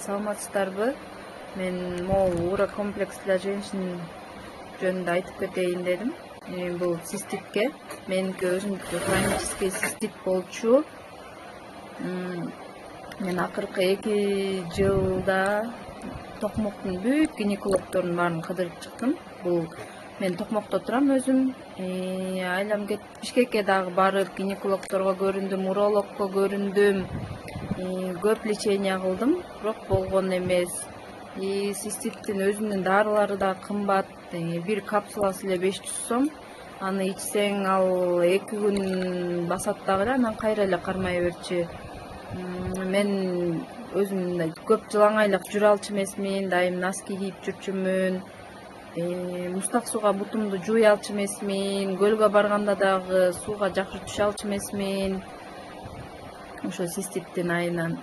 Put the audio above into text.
Саламатсыздарбы? Мен могу ура комплекслүү женщин жөнүндө айтып кетейин дедим. Бул циститке, меники өзүмдүкү хронический цистит болчу. Мен акыркы 2 жылда токмоктун бүт гинекологдордун баарын кыдырып чыктым. Бул мен Токмокто турам өзүм. Айлам кетип Бишкекке дагы барып гинекологдорго көрүндүм, урологко көрүндүм. Көп лечение кылдым, бирок болгон эмес. Циститтин өзүнүн дарылары да кымбат. Бир капсуласы эле 500 сом. Аны ичсең ал 2 күн басат дагы, анан кайра эле кармай берчү. Мен өзүм көп жылаңайлап жүрө алчу эмесмин, дайым носки кийип жүрчүмүн. Муздак сууга бутумду жууй алчу эмесмин, көлгө барганда дагы сууга жакшы түшө алчу эмесмин. Ошо циститтин айынан